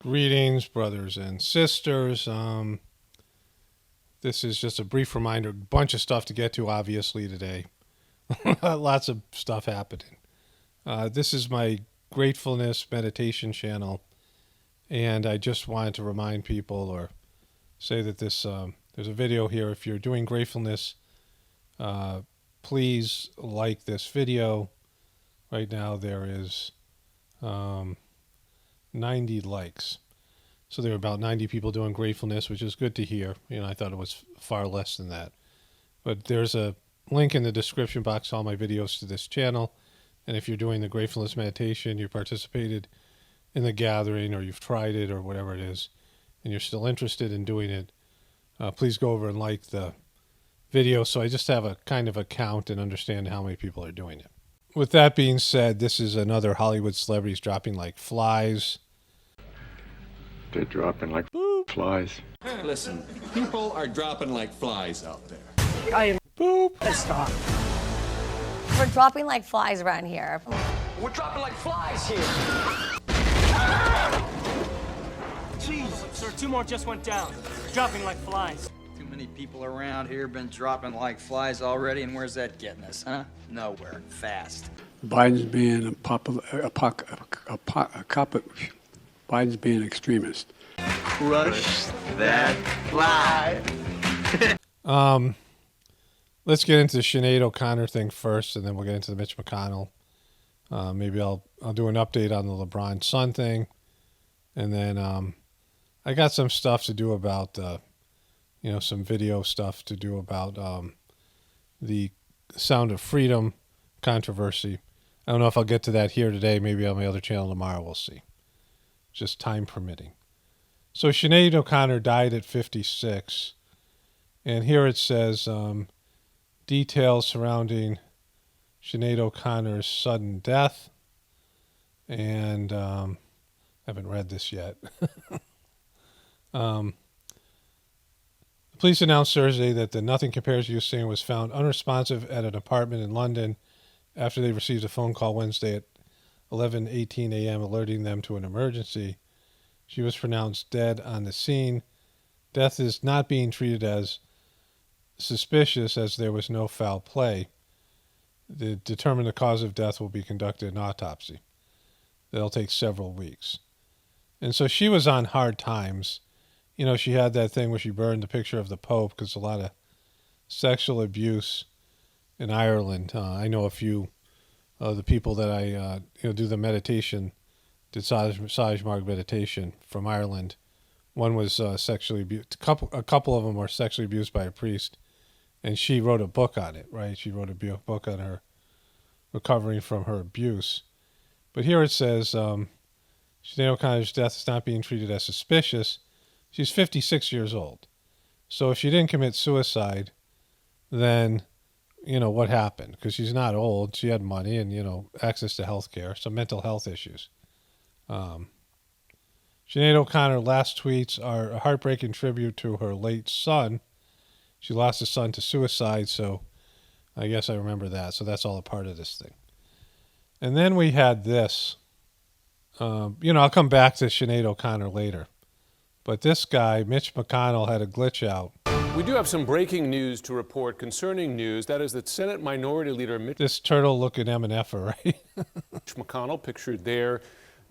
Greetings, brothers and sisters. This is just a brief reminder, bunch of stuff to get to, obviously, today. Lots of stuff happening. This is my Gratefullness meditation channel, and I just wanted to remind people or say that there's a video here. If you're doing Gratefullness, please like this video. Right now there is 90 likes. So there are about 90 people doing Gratefullness, which is good to hear. You know, I thought it was far less than that. But there's a link in the description box to all my videos to this channel. And if you're doing the Gratefullness meditation, you participated in the gathering, or you've tried it, or whatever it is, and you're still interested in doing it, please go over and like the video so I just have a kind of a count and understand how many people are doing it. With that being said, this is another Hollywood celebrities dropping like flies. They're dropping like flies. Listen, people are dropping like flies out there. I am Boop. off. We're dropping like flies around here. We're dropping like flies here. Jeez, sir, 2 more just went down. Dropping like flies. Too many people around here been dropping like flies already, and where's that getting us, huh? Nowhere. Fast. Biden's being Biden's being extremist. Crush that fly. Let's get into the Sinead OConnor thing first, and then we'll get into the Mitch McConnell. Maybe I'll do an update on the LeBron son thing, and then I got some stuff to do about some video stuff to do about the Sound of Freedom controversy. I don't know if I'll get to that here today. Maybe on my other channel tomorrow. We'll see. Just time permitting. So Sinead OConnor died at 56, and here it says details surrounding Sinead O'Connor's sudden death, and I haven't read this yet. The police announced Thursday that the Nothing Compares to You singer was found unresponsive at an apartment in London after they received a phone call Wednesday at 11:18 a.m. alerting them to an emergency. She was pronounced dead on the scene. Death is not being treated as suspicious as there was no foul play. To determine the cause of death will be conducted an autopsy. That'll take several weeks. And so she was on hard times. You know, she had that thing where she burned the picture of the Pope because a lot of sexual abuse in Ireland. I know a few the people that I do the meditation, did Saj Marg meditation from Ireland. One was sexually abused. A couple of them were sexually abused by a priest, and she wrote a book on it. Right? She wrote a book on her recovering from her abuse. But here it says Sinead O'Connor's death is not being treated as suspicious. She's 56 years old. So if she didn't commit suicide, then what happened? Because she's not old. She had money and, access to health care, some mental health issues. Sinead O'Connor last tweets are a heartbreaking tribute to her late son. She lost a son to suicide, so I guess I remember that. So that's all a part of this thing. And then we had this. I'll come back to Sinead O'Connor later. But this guy, Mitch McConnell, had a glitch out. We do have some breaking news to report concerning news. That is that Senate Minority Leader Mitch... This turtle-looking MNF-er, right? Mitch McConnell, pictured there,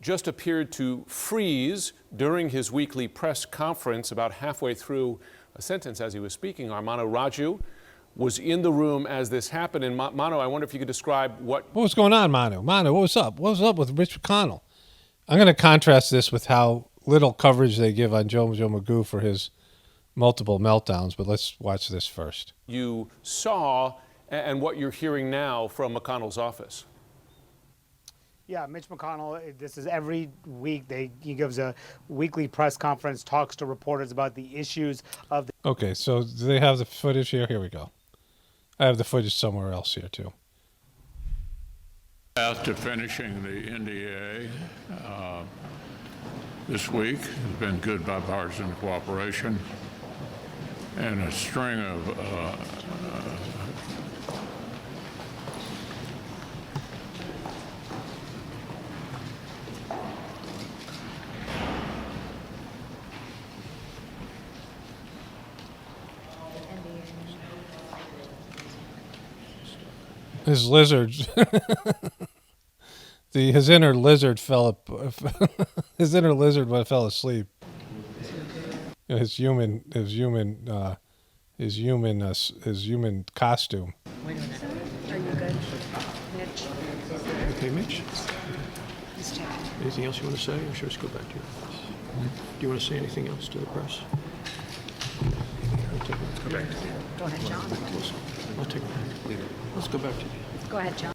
just appeared to freeze during his weekly press conference about halfway through a sentence as he was speaking. Armando Raju was in the room as this happened. And Mano, I wonder if you could describe what was going on, Manu. Manu, what was up? What was up with Mitch McConnell? I'm going to contrast this with how little coverage they give on Joe Magoo for his multiple meltdowns, but let's watch this first. You saw and what you're hearing now from McConnell's office. Yeah, Mitch McConnell, this is every week. He gives a weekly press conference, talks to reporters about the issues of the... Okay, so do they have the footage here? Here we go. I have the footage somewhere else here, too. After finishing the NDA this week, has been good bipartisan cooperation and a string of his lizard, his inner lizard fell asleep. His human costume. Wait a minute. Are you good, Mitch? Okay, Mitch. Anything else you want to say, or should I just go back to your office? Do you want to say anything else to the press? Let's go back. Go ahead, John. I'll take it back. Leave it. Let's go back to you. Go ahead, John.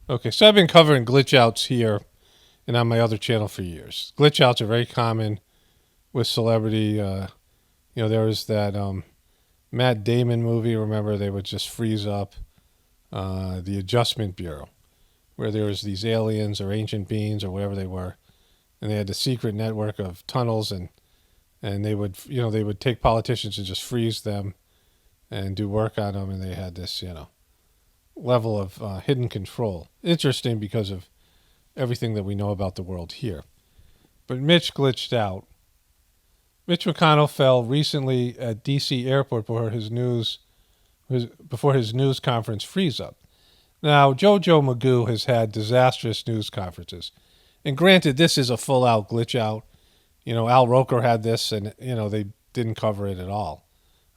Okay, so I've been covering glitch outs here and on my other channel for years. Glitch outs are very common with celebrity. There was that Matt Damon movie. Remember, they would just freeze up the Adjustment Bureau, where there was these aliens or ancient beings or whatever they were, and they had the secret network of tunnels, and they would take politicians and just freeze them and do work on them, and they had this level of hidden control. Interesting because of everything that we know about the world here. But Mitch glitched out. Mitch McConnell fell recently at D.C. airport before his news conference freeze up. Now, JoJo Magoo has had disastrous news conferences. And granted, this is a full-out glitch out. Al Roker had this, and, they didn't cover it at all.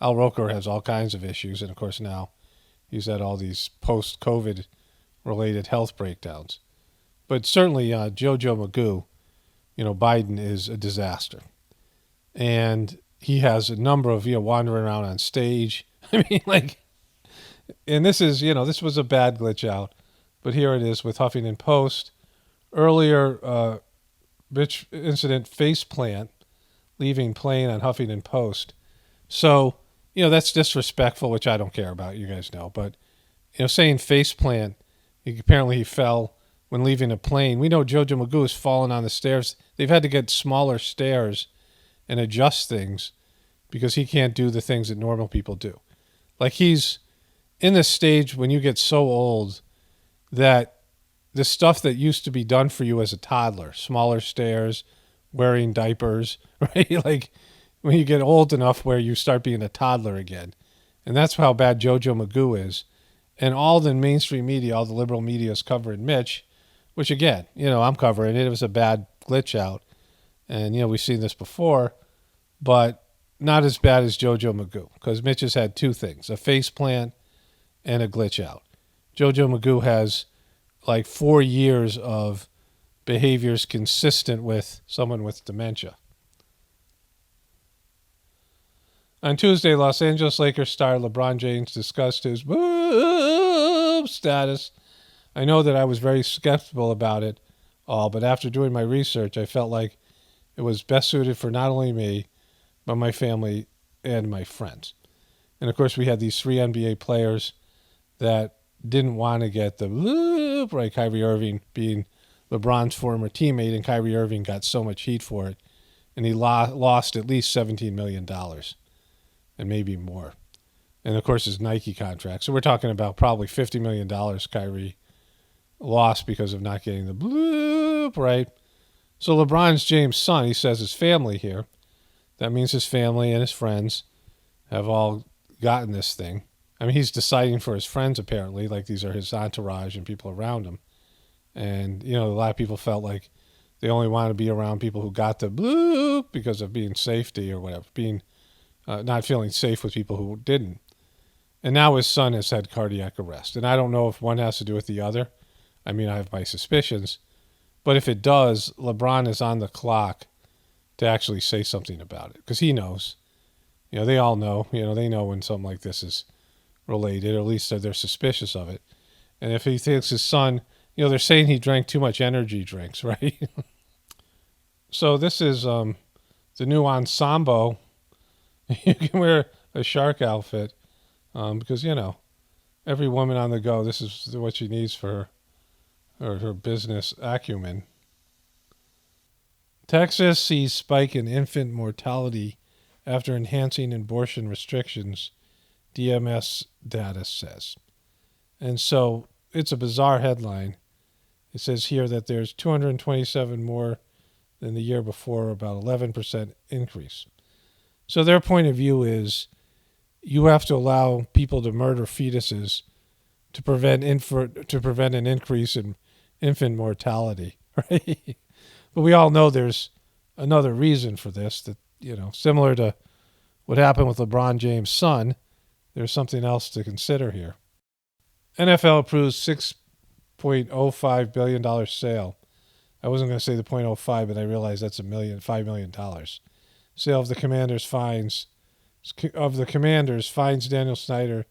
Al Roker has all kinds of issues, and, of course, now he's had all these post-COVID related health breakdowns. But certainly, JoJo Magoo, Biden is a disaster. And he has a number of, wandering around on stage. I mean, and this is, this was a bad glitch out. But here it is with Huffington Post. Earlier, Mitch incident face plant, leaving plane on Huffington Post. So, that's disrespectful, which I don't care about, you guys know. But, saying face plant, apparently he fell when leaving a plane. We know JoJo Magoo has fallen on the stairs. They've had to get smaller stairs and adjust things because he can't do the things that normal people do. Like, he's in this stage when you get so old that the stuff that used to be done for you as a toddler, smaller stairs, wearing diapers, right? Like, when you get old enough where you start being a toddler again. And that's how bad JoJo Magoo is. And all the mainstream media, all the liberal media is covering Mitch, which again, I'm covering it. It was a bad glitch out. And, we've seen this before, but not as bad as JoJo Magoo, because Mitch has had two things, a face plant and a glitch out. JoJo Magoo has 4 years of behaviors consistent with someone with dementia. On Tuesday, Los Angeles Lakers star LeBron James discussed his boob status. I know that I was very skeptical about it all, but after doing my research, I felt like it was best suited for not only me, but my family and my friends. And of course, we had these 3 NBA players that didn't want to get the boob, right? Kyrie Irving being LeBron's former teammate, and Kyrie Irving got so much heat for it, and he lost at least $17 million. And maybe more. And, of course, his Nike contract. So we're talking about probably $50 million Kyrie lost because of not getting the bloop, right? So LeBron's James' son, he says his family here. That means his family and his friends have all gotten this thing. I mean, he's deciding for his friends, apparently, like these are his entourage and people around him. And, a lot of people felt like they only wanted to be around people who got the bloop because of being safety or whatever, being not feeling safe with people who didn't. And now his son has had cardiac arrest. And I don't know if one has to do with the other. I mean, I have my suspicions. But if it does, LeBron is on the clock to actually say something about it. Because he knows. They all know. They know when something like this is related. Or at least they're suspicious of it. And if he thinks his son, they're saying he drank too much energy drinks, right? So this is the new ensemble. You can wear a shark outfit because, every woman on the go, this is what she needs for her business acumen. Texas sees spike in infant mortality after enhancing abortion restrictions, DMS data says. And so it's a bizarre headline. It says here that there's 227 more than the year before, about 11% increase. So their point of view is you have to allow people to murder fetuses to prevent an increase in infant mortality, right? But we all know there's another reason for this, that, similar to what happened with LeBron James' son, there's something else to consider here. NFL approves $6.05 billion sale. I wasn't going to say the 0.05, but I realized that's $5 million. Sale of the Commanders fines Daniel Snyder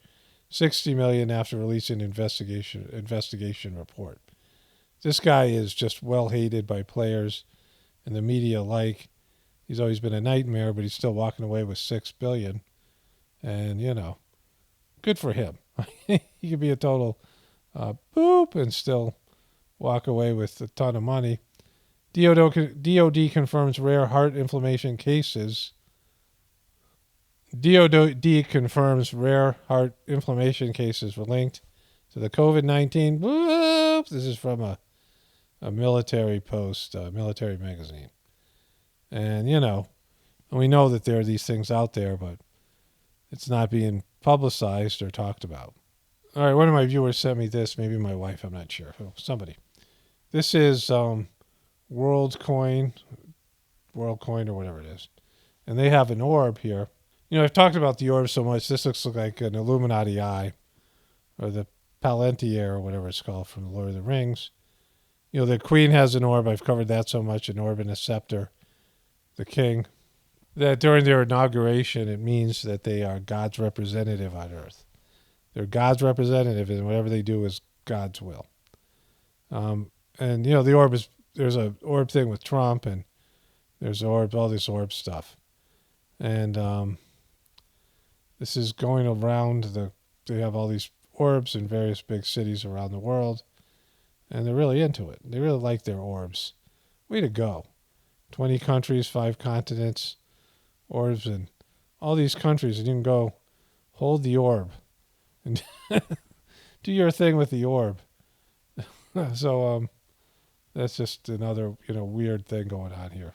$60 million after releasing an investigation report. This guy is just well hated by players and the media alike. He's always been a nightmare, but he's still walking away with $6 billion. And, good for him. He could be a total boop and still walk away with a ton of money. DOD confirms rare heart inflammation cases. DOD confirms rare heart inflammation cases were linked to the COVID-19. Whoop! This is from a military post, military magazine. And, we know that there are these things out there, but it's not being publicized or talked about. All right, one of my viewers sent me this, maybe my wife, I'm not sure. Somebody. This is WorldCoin or whatever it is. And they have an orb here. I've talked about the orb so much. This looks like an Illuminati eye, or the Palantir, or whatever it's called from the Lord of the Rings. The Queen has an orb. I've covered that so much, an orb and a scepter. The King. That during their inauguration, it means that they are God's representative on earth. They're God's representative, and whatever they do is God's will. And, the orb is, there's an orb thing with Trump, and there's orbs, all this orb stuff. And this is going around they have all these orbs in various big cities around the world, and they're really into it. They really like their orbs. Way to go. 20 countries, 5 continents, orbs in all these countries, and you can go hold the orb and do your thing with the orb. So that's just another weird thing going on here.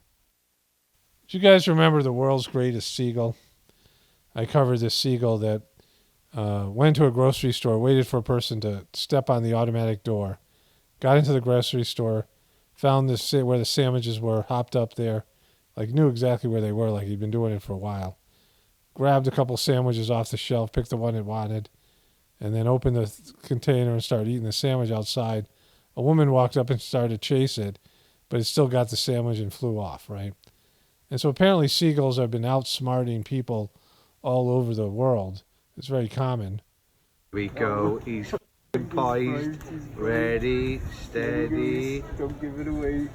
Do you guys remember the world's greatest seagull? I covered this seagull that went to a grocery store, waited for a person to step on the automatic door, got into the grocery store, found where the sandwiches were, hopped up there, knew exactly where they were, like he'd been doing it for a while. Grabbed a couple sandwiches off the shelf, picked the one it wanted, and then opened the container and started eating the sandwich outside. A woman walked up and started to chase it, but it still got the sandwich and flew off, right? And so apparently seagulls have been outsmarting people all over the world. It's very common. Here we go. He's poised. Ready, steady. Don't give it away.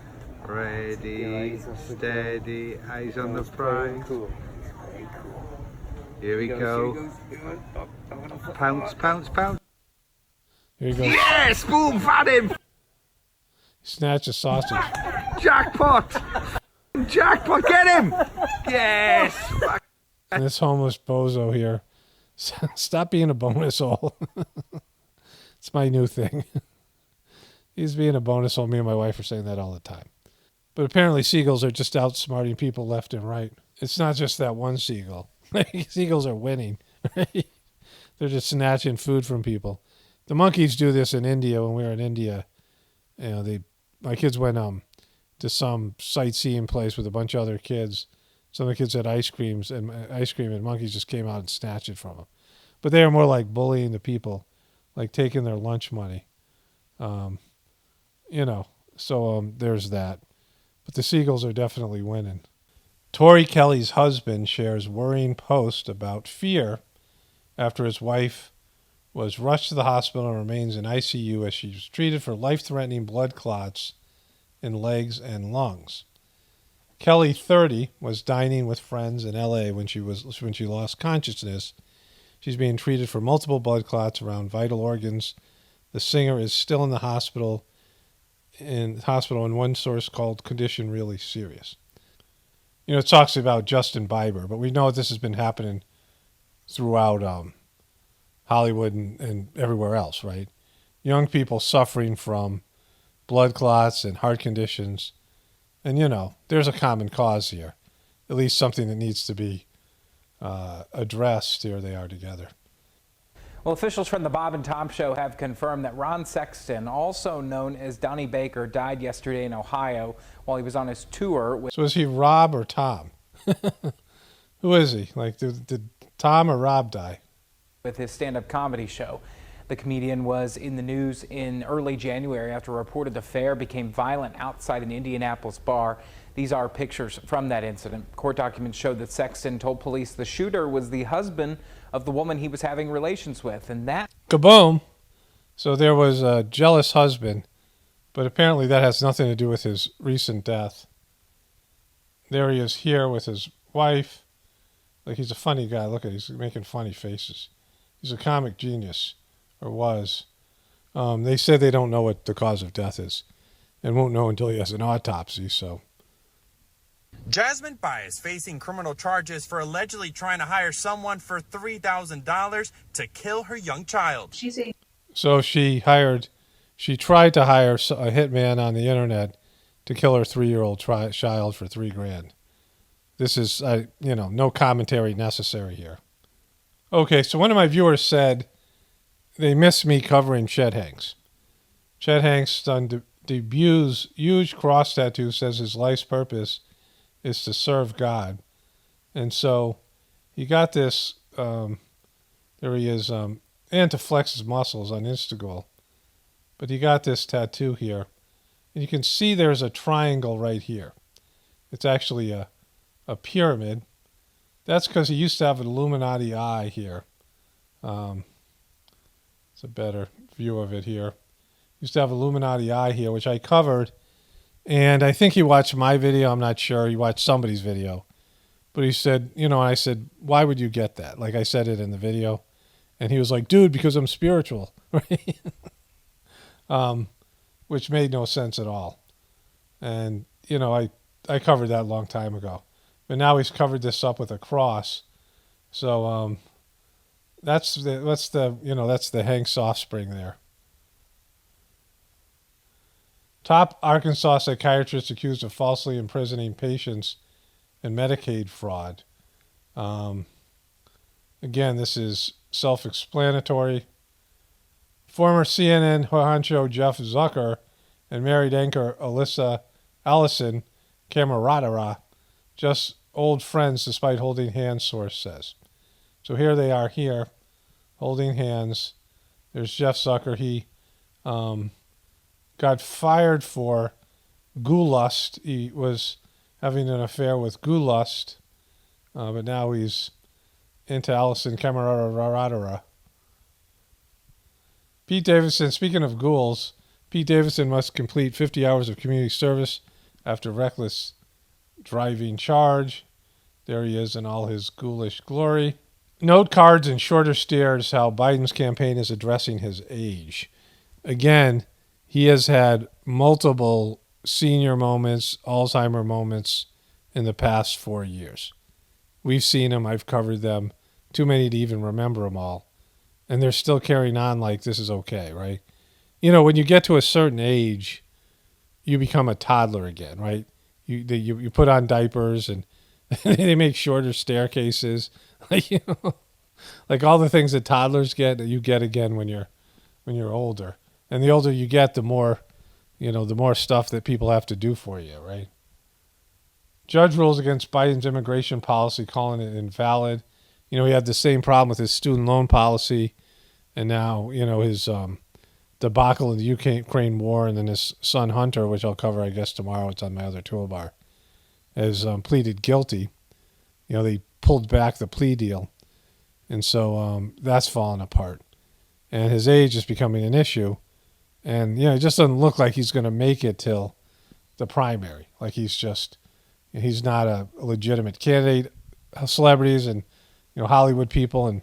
Ready, steady. Eyes on the prize. Here we go. Pounce, pounce, pounce. Here he goes. Yes! Boom! Found him! Snatch a sausage. Jackpot! Jackpot! Get him! Yes! And this homeless bozo here. Stop being a bonus hole. It's my new thing. He's being a bonus hole. Me and my wife are saying that all the time. But apparently seagulls are just outsmarting people left and right. It's not just that one seagull. Seagulls are winning. Right? They're just snatching food from people. The monkeys do this in India. When we were in India, my kids went to some sightseeing place with a bunch of other kids. Some of the kids had ice cream, and monkeys just came out and snatched it from them. But they are more like bullying the people, like taking their lunch money. So there's that. But the seagulls are definitely winning. Tori Kelly's husband shares worrying post about fear after his wife was rushed to the hospital and remains in ICU as she was treated for life-threatening blood clots in legs and lungs. Kelly, 30, was dining with friends in L.A. when she lost consciousness. She's being treated for multiple blood clots around vital organs. The singer is still in the hospital. And one source called condition really serious. It talks about Justin Bieber, but we know this has been happening throughout Hollywood and everywhere else, right? Young people suffering from blood clots and heart conditions. And, there's a common cause here. At least something that needs to be addressed. Here they are together. Well, officials from the Bob and Tom Show have confirmed that Ron Sexton, also known as Donnie Baker, died yesterday in Ohio while he was on his tour with... So is he Rob or Tom? Who is he? Like, did Tom or Rob die? ...with his stand-up comedy show. The comedian was in the news in early January after a reported affair became violent outside an Indianapolis bar. These are pictures from that incident. Court documents showed that Sexton told police the shooter was the husband of the woman he was having relations with, and that... Kaboom! So there was a jealous husband, but apparently that has nothing to do with his recent death. There he is here with his wife. Like, he's a funny guy. Look at, he's making funny faces. He's a comic genius, or was. They said they don't know what the cause of death is, and won't know until he has an autopsy, so... Jasmine Bai is facing criminal charges for allegedly trying to hire someone for $3,000 to kill her young child. So she tried to hire a hitman on the internet to kill her 3-year-old child for $3,000. This is, no commentary necessary here. Okay, so one of my viewers said they miss me covering Chet Hanks. Chet Hanks debuts huge cross tattoo, says his life's purpose is to serve God. And so he got this, there he is, and to flex his muscles on Instagram. But he got this tattoo here. And you can see there's a triangle right here. It's actually a pyramid. That's because he used to have an Illuminati eye here. It's a better view of it here. He used to have Illuminati eye here, which I covered. And I think he watched my video. I'm not sure. He watched somebody's video. But he said, I said, why would you get that? Like I said it in the video. And he was like, dude, because I'm spiritual. Right? Which made no sense at all. And, I covered that a long time ago. But now he's covered this up with a cross. So that's the Hanks offspring there. Top Arkansas psychiatrist accused of falsely imprisoning patients in Medicaid fraud. Again, this is self-explanatory. Former CNN honcho Jeff Zucker and married anchor Allison Camerata, just old friends despite holding hands, source says. So here they are here, holding hands. There's Jeff Zucker. He got fired for Goulust. He was having an affair with Goulust, but now he's into Allison Camerata. Pete Davidson, speaking of ghouls, Pete Davidson must complete 50 hours of community service after reckless driving charge. There he is in all his ghoulish glory. Note cards and shorter stares how Biden's campaign is addressing his age. Again, he has had multiple senior moments, Alzheimer moments in the past 4 years. We've seen them. I've covered them. Too many to even remember them all. And they're still carrying on like this is okay, right? When you get to a certain age, you become a toddler again, right? You put on diapers and they make shorter staircases. Like all the things that toddlers get, that you get again when you're older. And the older you get, the more stuff that people have to do for you, right? Judge rules against Biden's immigration policy, calling it invalid. He had the same problem with his student loan policy, and now, his debacle in the Ukraine war, and then his son Hunter, which I'll cover, I guess, tomorrow. It's on my other toolbar, has pleaded guilty. They pulled back the plea deal, and so that's fallen apart. And his age is becoming an issue, and it just doesn't look like he's going to make it till the primary. Like he's not a legitimate candidate. Celebrities and Hollywood people and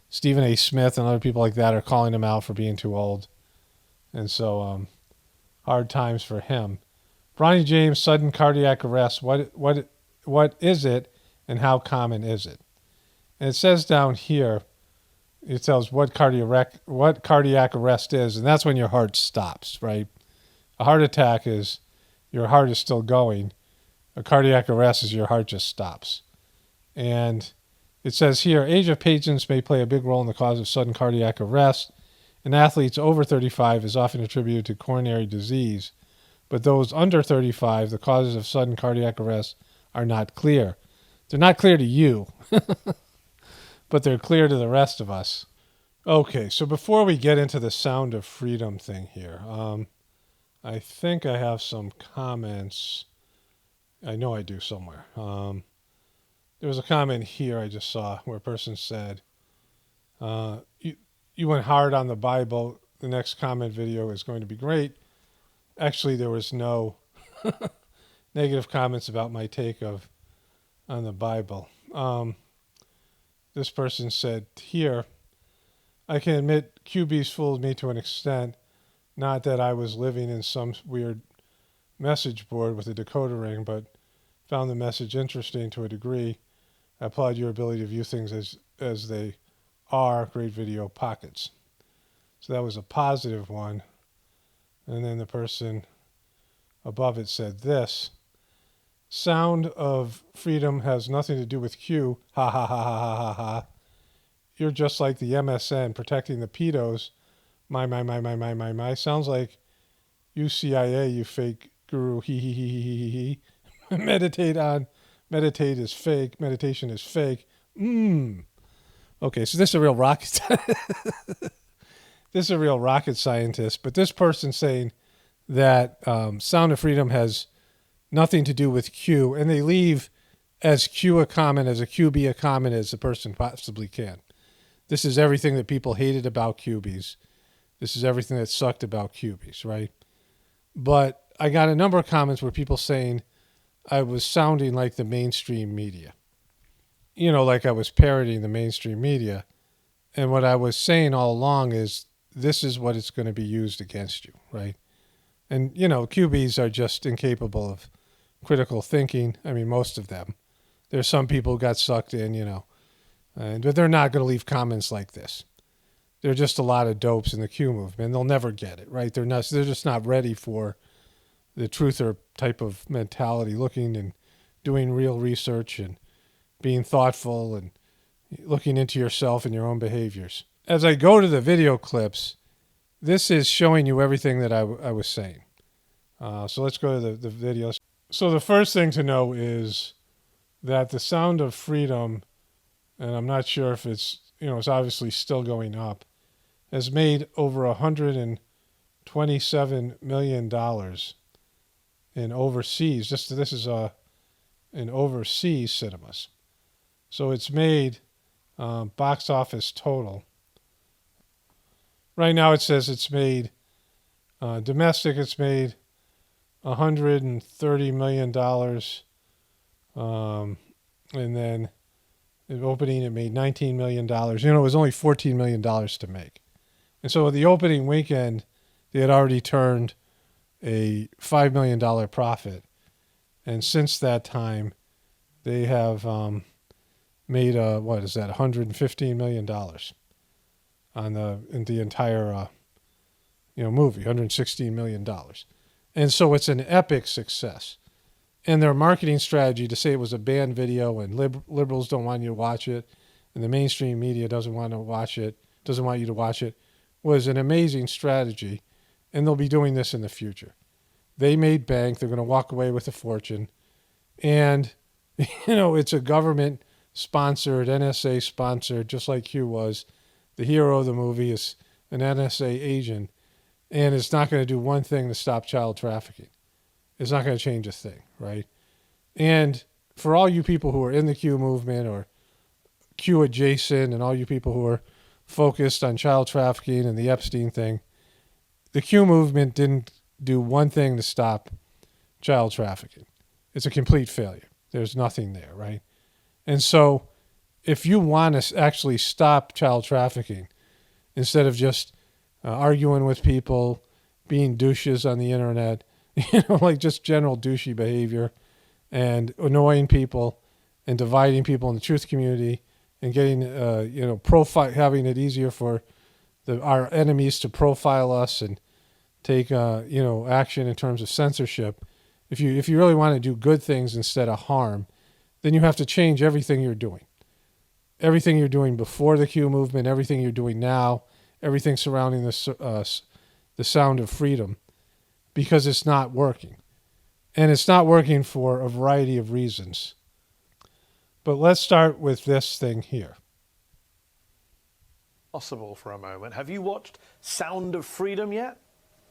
Stephen A. Smith and other people like that are calling him out for being too old. And so hard times for him. Bronny James, sudden cardiac arrest. What is it and how common is it? And it says down here, it tells what cardiac arrest is, and that's when your heart stops, right? A heart attack is your heart is still going. A cardiac arrest is your heart just stops. And It says here, age of patients may play a big role in the cause of sudden cardiac arrest. In athletes over 35 is often attributed to coronary disease, but those under 35, the causes of sudden cardiac arrest are not clear. They're not clear to you, but they're clear to the rest of us. Okay, so before we get into the sound of freedom thing here, I think I have some comments. I know I do somewhere. There was a comment here I just saw where a person said, you went hard on the Bible. The next comment video is going to be great. Actually, there was no negative comments about my take on the Bible. This person said here, I can admit QBs fooled me to an extent. Not that I was living in some weird message board with a decoder ring, but found the message interesting to a degree. I applaud your ability to view things as they are. Great video, pockets. So that was a positive one. And then the person above it said this. Sound of freedom has nothing to do with Q. Ha ha ha ha ha ha ha. You're just like the MSN protecting the pedos. My. Sounds like you CIA, you fake guru. He. Meditate is fake. Meditation is fake. Okay, so this is a real rocket. This is a real rocket scientist. But this person saying that Sound of Freedom has nothing to do with Q, and they leave as Q a comment, as a QB a comment as the person possibly can. This is everything that people hated about QBs. This is everything that sucked about QBs, right? But I got a number of comments where people saying I was sounding like the mainstream media. You know, like I was parodying the mainstream media. And what I was saying all along is this is what it's going to be used against you, right? And, you know, QBs are just incapable of critical thinking. I mean, most of them. There's some people who got sucked in, you know, but they're not going to leave comments like this. They're just a lot of dopes in the Q movement. They'll never get it, right? They're just not ready for the truther type of mentality, looking and doing real research and being thoughtful and looking into yourself and your own behaviors. As I go to the video clips, this is showing you everything that I was saying. So let's go to the videos. So the first thing to know is that the Sound of Freedom, and I'm not sure if it's, you know, it's obviously still going up, has made over $127 million in overseas. This is in overseas cinemas. So it's made box office total. Right now it says it's made domestic. It's made $130 million, and then in opening it made $19 million. You know, it was only $14 million to make. And so the opening weekend, they had already turned a $5 million profit. And since that time, they have made $115 million in the entire movie, $116 million. And so it's an epic success. And their marketing strategy to say it was a banned video and liberals don't want you to watch it, and the mainstream media doesn't want you to watch it, was an amazing strategy. And they'll be doing this in the future. They made bank. They're going to walk away with a fortune. And, you know, it's a government-sponsored, NSA-sponsored, just like Q was. The hero of the movie is an NSA agent. And it's not going to do one thing to stop child trafficking. It's not going to change a thing, right? And for all you people who are in the Q movement or Q adjacent and all you people who are focused on child trafficking and the Epstein thing, the Q movement didn't do one thing to stop child trafficking. It's a complete failure. There's nothing there, right? And so if you want to actually stop child trafficking, instead of just arguing with people, being douches on the internet, you know, like just general douchey behavior and annoying people and dividing people in the truth community and getting, having it easier for our enemies to profile us and take, action in terms of censorship. If you really want to do good things instead of harm, then you have to change everything you're doing. everything you're doing before the Q movement, everything you're doing now, everything surrounding the sound of freedom, because it's not working. And it's not working for a variety of reasons. But let's start with this thing here. Possible for a moment. Have you watched Sound of Freedom yet?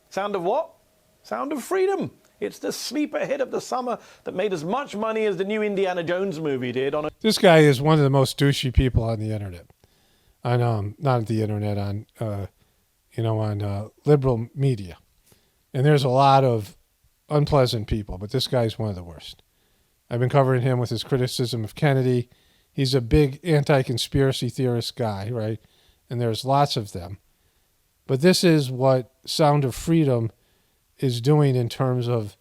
Sound of what? Sound of Freedom. It's the sleeper hit of the summer that made as much money as the new Indiana Jones movie did on a... This guy is one of the most douchey people on the internet. Not the internet, on liberal media. And there's a lot of unpleasant people, but this guy's one of the worst. I've been covering him with his criticism of Kennedy. He's a big anti-conspiracy theorist guy, right? And there's lots of them. But this is what Sound of Freedom is doing in terms of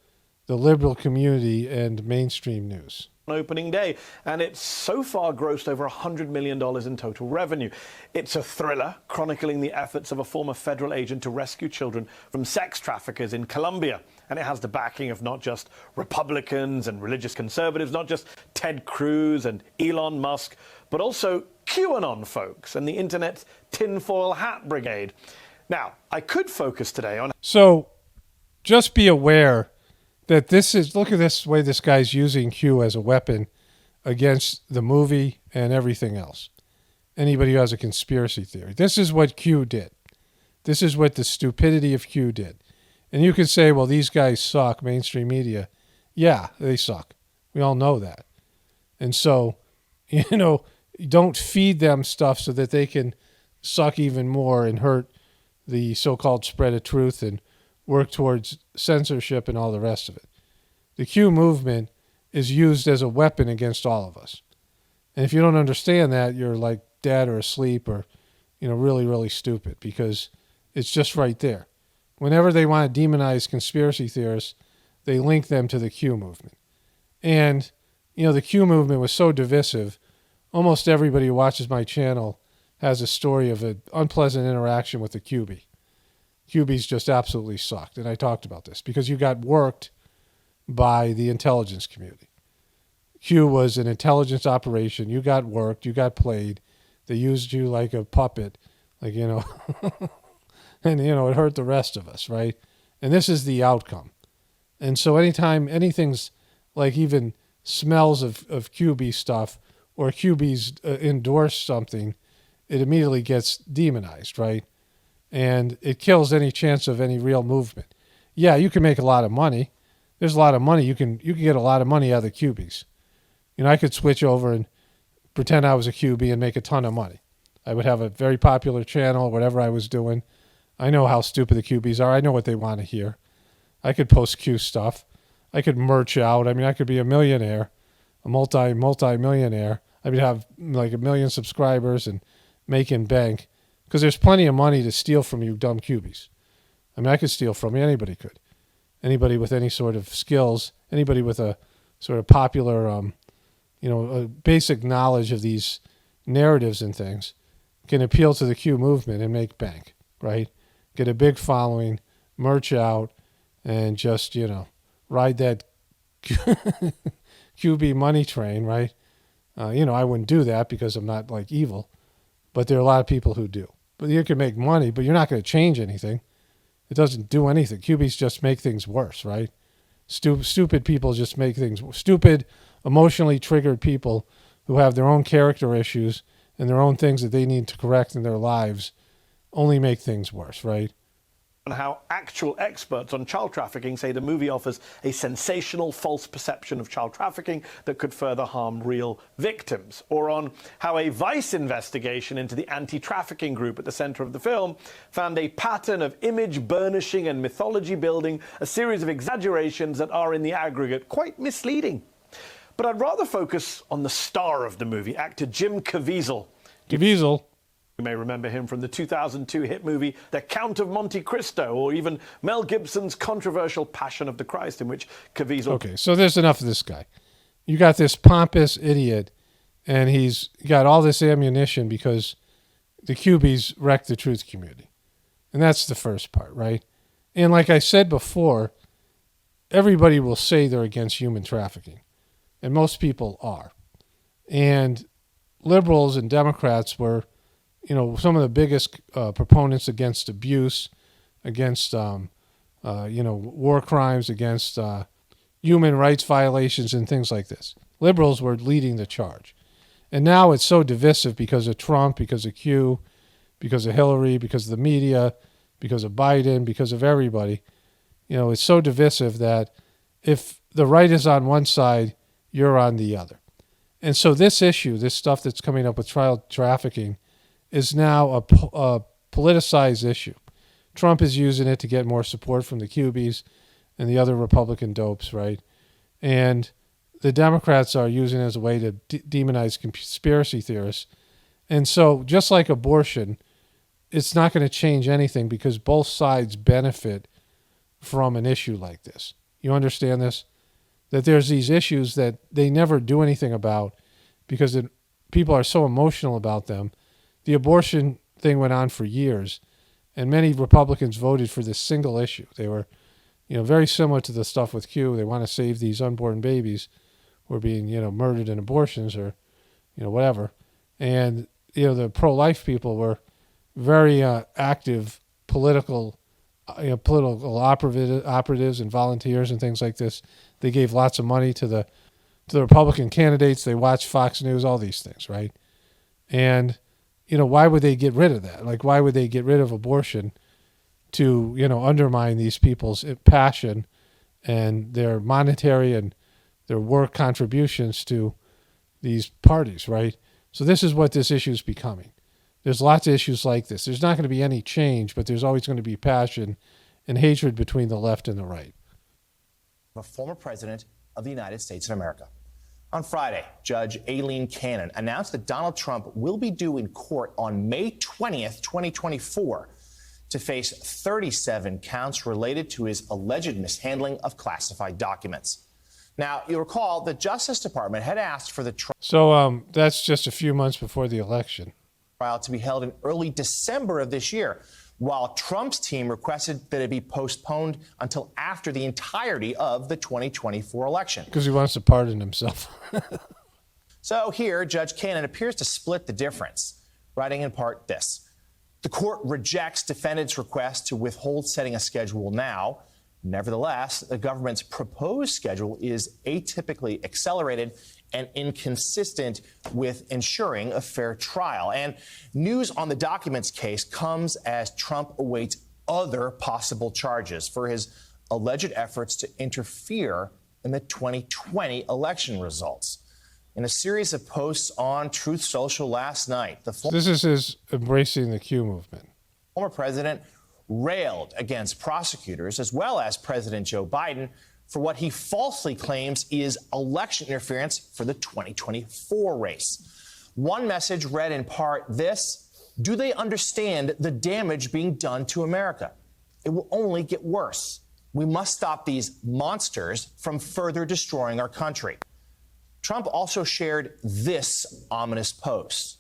the liberal community and mainstream news. Opening day, and it's so far grossed over $100 million in total revenue. It's a thriller chronicling the efforts of a former federal agent to rescue children from sex traffickers in Colombia. And it has the backing of not just Republicans and religious conservatives, not just Ted Cruz and Elon Musk, but also QAnon folks and the internet's tinfoil hat brigade. Now, I could focus today on... So just be aware that this is, look at this way this guy's using Q as a weapon against the movie and everything else. Anybody who has a conspiracy theory. This is what Q did. This is what the stupidity of Q did. And you can say, well, these guys suck, mainstream media. Yeah, they suck. We all know that. And so, don't feed them stuff so that they can suck even more and hurt the so-called spread of truth and work towards censorship and all the rest of it. The Q movement is used as a weapon against all of us. And if you don't understand that, you're like dead or asleep or, really, really stupid, because it's just right there. Whenever they want to demonize conspiracy theorists, they link them to the Q movement. And, the Q movement was so divisive, almost everybody who watches my channel has a story of an unpleasant interaction with the QB. QBs just absolutely sucked. And I talked about this because you got worked by the intelligence community. Q was an intelligence operation. You got worked. You got played. They used you like a puppet, and, it hurt the rest of us, right? And this is the outcome. And so anytime anything's like even smells of QB stuff or QBs endorse something, it immediately gets demonized, right? And it kills any chance of any real movement. Yeah, you can make a lot of money. There's a lot of money. You can get a lot of money out of the QBs. I could switch over and pretend I was a QB and make a ton of money. I would have a very popular channel, whatever I was doing. I know how stupid the QBs are. I know what they want to hear. I could post Q stuff. I could merch out. I could be a millionaire, a multi-millionaire. I would have like 1 million subscribers and making bank, because there's plenty of money to steal from you dumb QBs. I could steal from you. Anybody could. Anybody with any sort of skills, anybody with a sort of popular, a basic knowledge of these narratives and things can appeal to the Q movement and make bank, right? Get a big following, merch out, and just, ride that QB money train, right? I wouldn't do that because I'm not like evil, but there are a lot of people who do. But you can make money, but you're not going to change anything. It doesn't do anything. QBs just make things worse, right? Stupid people just make things, stupid, emotionally triggered people who have their own character issues and their own things that they need to correct in their lives only make things worse, right? And how actual experts on child trafficking say the movie offers a sensational false perception of child trafficking that could further harm real victims. Or on how a Vice investigation into the anti-trafficking group at the center of the film found a pattern of image burnishing and mythology building, a series of exaggerations that are in the aggregate quite misleading. But I'd rather focus on the star of the movie, actor Jim Caviezel. You may remember him from the 2002 hit movie The Count of Monte Cristo, or even Mel Gibson's controversial Passion of the Christ, in which Caviezel... Okay, so there's enough of this guy. You got this pompous idiot, and he's got all this ammunition because the QBs wrecked the truth community. And that's the first part, right? And like I said before, everybody will say they're against human trafficking. And most people are. And liberals and Democrats were, some of the biggest proponents against abuse, against, war crimes, against human rights violations and things like this. Liberals were leading the charge. And now it's so divisive because of Trump, because of Q, because of Hillary, because of the media, because of Biden, because of everybody. It's so divisive that if the right is on one side, you're on the other. And so this issue, this stuff that's coming up with child trafficking, is now a politicized issue. Trump is using it to get more support from the Cubies and the other Republican dopes, right? And the Democrats are using it as a way to demonize conspiracy theorists. And so just like abortion, it's not going to change anything because both sides benefit from an issue like this. You understand this? That there's these issues that they never do anything about because people are so emotional about them. The abortion thing went on for years, and many Republicans voted for this single issue. They were, very similar to the stuff with Q. They want to save these unborn babies who are being, murdered in abortions or, whatever. And, the pro-life people were very active political operatives and volunteers and things like this. They gave lots of money to the Republican candidates. They watched Fox News, all these things, right? And, why would they get rid of that? Like, why would they get rid of abortion to, undermine these people's passion and their monetary and their work contributions to these parties, right? So this is what this issue is becoming. There's lots of issues like this. There's not going to be any change, but there's always going to be passion and hatred between the left and the right. A former president of the United States of America. On Friday, Judge Aileen Cannon announced that Donald Trump will be due in court on May 20th, 2024, to face 37 counts related to his alleged mishandling of classified documents. Now, you'll recall the Justice Department had asked for the So that's just a few months before the election. Trial to be held in early December of this year, while Trump's team requested that it be postponed until after the entirety of the 2024 election. Because he wants to pardon himself. So here, Judge Cannon appears to split the difference, writing in part this. The court rejects defendant's request to withhold setting a schedule now. Nevertheless, the government's proposed schedule is atypically accelerated and inconsistent with ensuring a fair trial. And news on the documents case comes as Trump awaits other possible charges for his alleged efforts to interfere in the 2020 election results. In a series of posts on Truth Social last night, This is his embracing the Q movement. Former president railed against prosecutors as well as President Joe Biden for what he falsely claims is election interference for the 2024 race. One message read in part this: do they understand the damage being done to America? It will only get worse. We must stop these monsters from further destroying our country. Trump also shared this ominous post,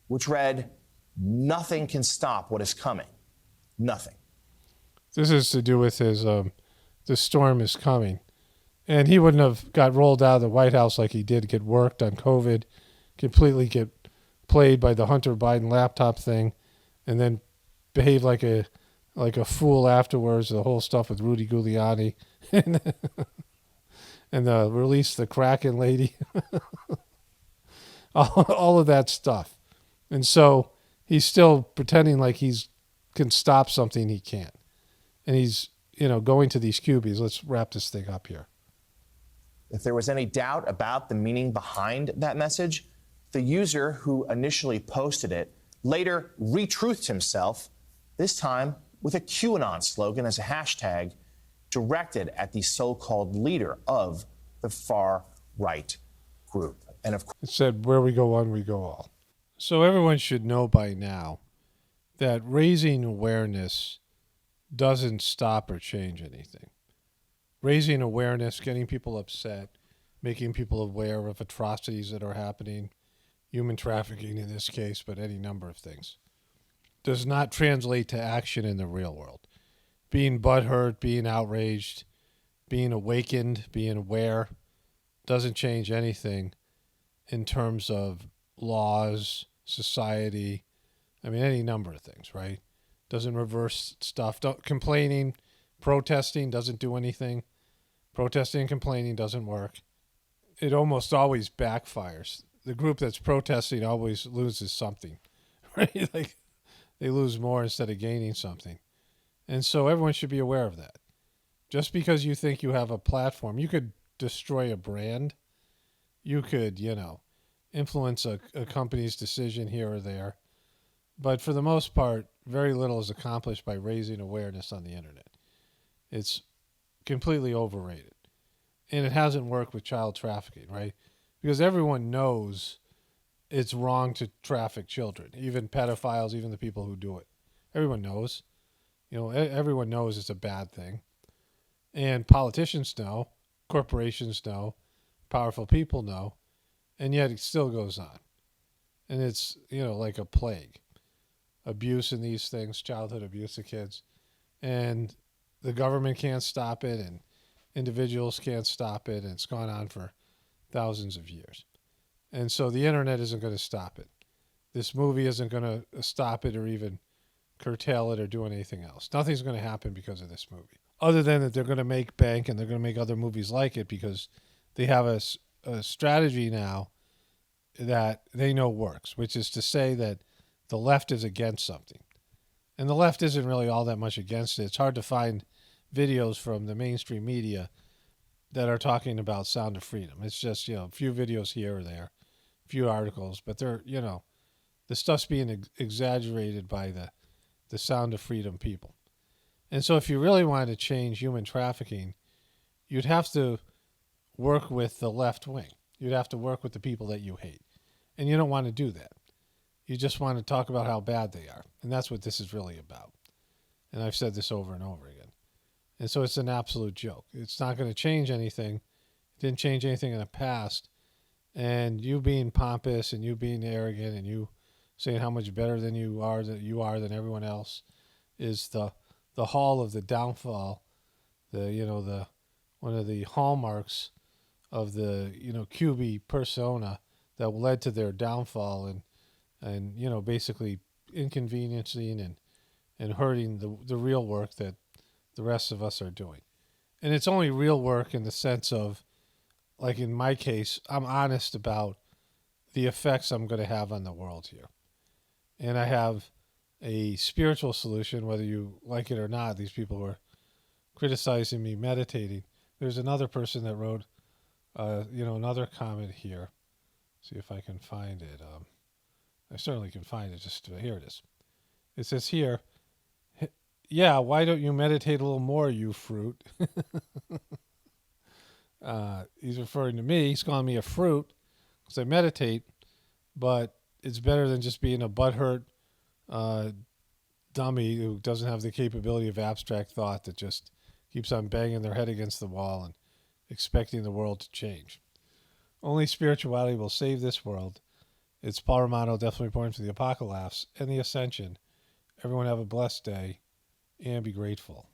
which read, nothing can stop what is coming. Nothing. This is to do with his, the storm is coming. And he wouldn't have got rolled out of the White House like he did, get worked on COVID, completely get played by the Hunter Biden laptop thing, and then behave like a fool afterwards, the whole stuff with Rudy Giuliani, and release the Kraken lady, all of that stuff. And so he's still pretending like he's can stop something he can't. And he's, going to these cubies. Let's wrap this thing up here. If there was any doubt about the meaning behind that message, the user who initially posted it later retruthed himself, this time with a QAnon slogan as a hashtag directed at the so-called leader of the far-right group. And of course, it said, where we go one, we go all. So everyone should know by now that raising awareness doesn't stop or change anything. Raising awareness, getting people upset, making people aware of atrocities that are happening, human trafficking in this case, but any number of things, does not translate to action in the real world. Being butthurt, being outraged, being awakened, being aware, doesn't change anything in terms of laws, society, I mean, any number of things, right? Doesn't reverse stuff. Complaining, protesting doesn't do anything. Protesting and complaining doesn't work. It almost always backfires. The group that's protesting always loses something, right? Like they lose more instead of gaining something. And so everyone should be aware of that. Just because you think you have a platform, you could destroy a brand. You could, influence a company's decision here or there. But for the most part, very little is accomplished by raising awareness on the internet. It's completely overrated. And it hasn't worked with child trafficking, right? Because everyone knows it's wrong to traffic children, even pedophiles, even the people who do it. Everyone knows. Everyone knows it's a bad thing. And politicians know, corporations know, powerful people know, and yet it still goes on. And it's, like a plague. Abuse in these things, childhood abuse of kids. And the government can't stop it, and individuals can't stop it, and it's gone on for thousands of years. And so the internet isn't going to stop it. This movie isn't going to stop it or even curtail it or do anything else. Nothing's going to happen because of this movie. Other than that they're going to make bank and they're going to make other movies like it because they have a strategy now that they know works, which is to say that the left is against something. And the left isn't really all that much against it. It's hard to find videos from the mainstream media that are talking about Sound of Freedom. It's just, a few videos here or there, a few articles, but they're, the stuff's being exaggerated by the Sound of Freedom people. And so if you really wanted to change human trafficking, you'd have to work with the left wing. You'd have to work with the people that you hate. And you don't want to do that. You just want to talk about how bad they are. And that's what this is really about. And I've said this over and over again. And so it's an absolute joke. It's not going to change anything. It didn't change anything in the past. And you being pompous and you being arrogant and you saying how much better than you are than everyone else is the hall of the downfall, the one of the hallmarks of the QB persona that led to their downfall and basically inconveniencing and hurting the real work that the rest of us are doing. And it's only real work in the sense of, like in my case, I'm honest about the effects I'm going to have on the world here. And I have a spiritual solution, whether you like it or not. These people who are criticizing me meditating. There's another person that wrote, another comment here. See if I can find it. I certainly can find it. Here it is. It says here, yeah, why don't you meditate a little more, you fruit? He's referring to me. He's calling me a fruit because I meditate, but it's better than just being a butthurt dummy who doesn't have the capability of abstract thought that just keeps on banging their head against the wall and expecting the world to change. Only spirituality will save this world. It's Paul Romano, definitely reporting for the Apocalypse and the Ascension. Everyone have a blessed day and be grateful.